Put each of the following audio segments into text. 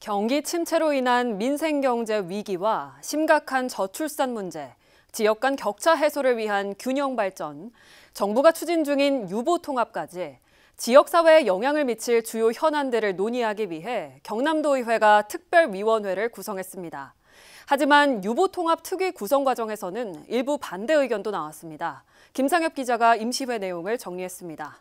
경기 침체로 인한 민생경제 위기와 심각한 저출산 문제, 지역 간 격차 해소를 위한 균형 발전, 정부가 추진 중인 유보통합까지 지역사회에 영향을 미칠 주요 현안들을 논의하기 위해 경남도의회가 특별위원회를 구성했습니다. 하지만 유보통합 특위 구성 과정에서는 일부 반대 의견도 나왔습니다. 김상엽 기자가 임시회 내용을 정리했습니다.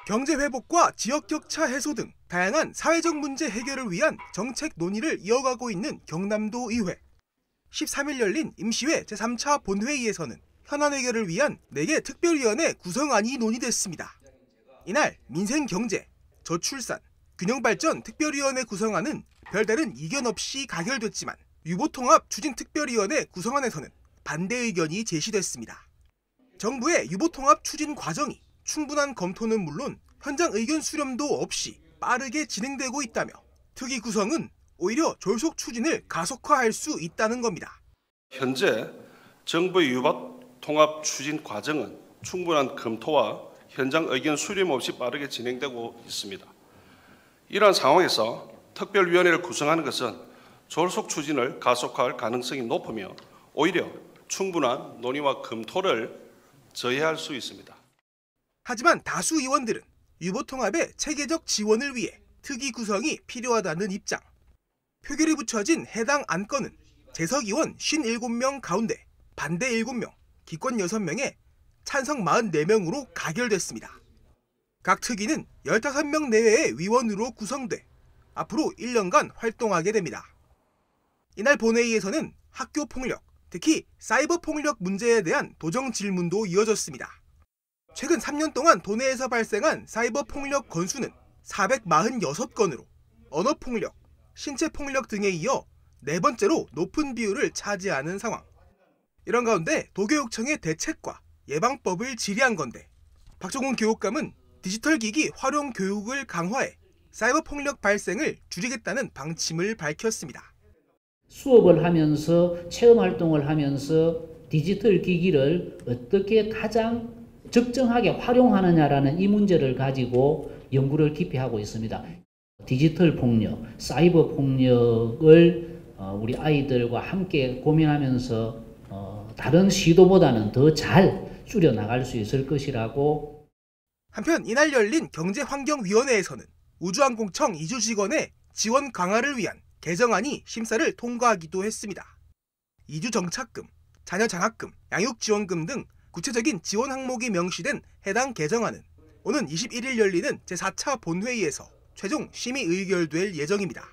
경제 회복과 지역 격차 해소 등 다양한 사회적 문제 해결을 위한 정책 논의를 이어가고 있는 경남도 의회. 13일 열린 임시회 제3차 본회의에서는 현안 해결을 위한 4개 특별위원회 구성안이 논의됐습니다. 이날 민생경제, 저출산, 균형발전 특별위원회 구성안은 별다른 이견 없이 가결됐지만 유보통합 추진특별위원회 구성안에서는 반대 의견이 제시됐습니다. 정부의 유보통합 추진 과정이 충분한 검토는 물론 현장 의견 수렴도 없이 빠르게 진행되고 있다며 특위 구성은 오히려 졸속 추진을 가속화할 수 있다는 겁니다. 현재 정부의 유보통합 추진 과정은 충분한 검토와 현장 의견 수렴 없이 빠르게 진행되고 있습니다. 이러한 상황에서 특별위원회를 구성하는 것은 졸속 추진을 가속화할 가능성이 높으며 오히려 충분한 논의와 검토를 저해할 수 있습니다. 하지만 다수 의원들은 유보통합의 체계적 지원을 위해 특위 구성이 필요하다는 입장. 표결이 붙여진 해당 안건은 재석 의원 57명 가운데 반대 7명, 기권 6명에 찬성 44명으로 가결됐습니다. 각 특위는 15명 내외의 위원으로 구성돼 앞으로 1년간 활동하게 됩니다. 이날 본회의에서는 학교 폭력, 특히 사이버 폭력 문제에 대한 도정 질문도 이어졌습니다. 최근 3년 동안 도내에서 발생한 사이버 폭력 건수는 446건으로 언어 폭력, 신체 폭력 등에 이어 4번째로 높은 비율을 차지하는 상황. 이런 가운데 도교육청의 대책과 예방법을 질의한 건데 박종훈 교육감은 디지털 기기 활용 교육을 강화해 사이버 폭력 발생을 줄이겠다는 방침을 밝혔습니다. 수업을 하면서 체험 활동을 하면서 디지털 기기를 어떻게 가장 적정하게 활용하느냐라는 이 문제를 가지고 연구를 깊이 하고 있습니다. 디지털 폭력, 사이버 폭력을 우리 아이들과 함께 고민하면서 다른 시도보다는 더 잘 줄여나갈 수 있을 것이라고. 한편 이날 열린 경제환경위원회에서는 우주항공청 이주 직원의 지원 강화를 위한 개정안이 심사를 통과하기도 했습니다. 이주 정착금, 자녀 장학금, 양육 지원금 등 구체적인 지원 항목이 명시된 해당 개정안은 오는 21일 열리는 제4차 본회의에서 최종 심의 의결될 예정입니다.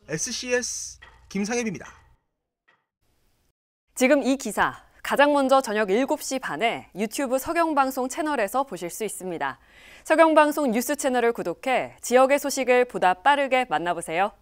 SCS 김상엽입니다. 지금 이 기사 가장 먼저 저녁 7시 반에 유튜브 서경방송 채널에서 보실 수 있습니다. 서경방송 뉴스 채널을 구독해 지역의 소식을 보다 빠르게 만나보세요.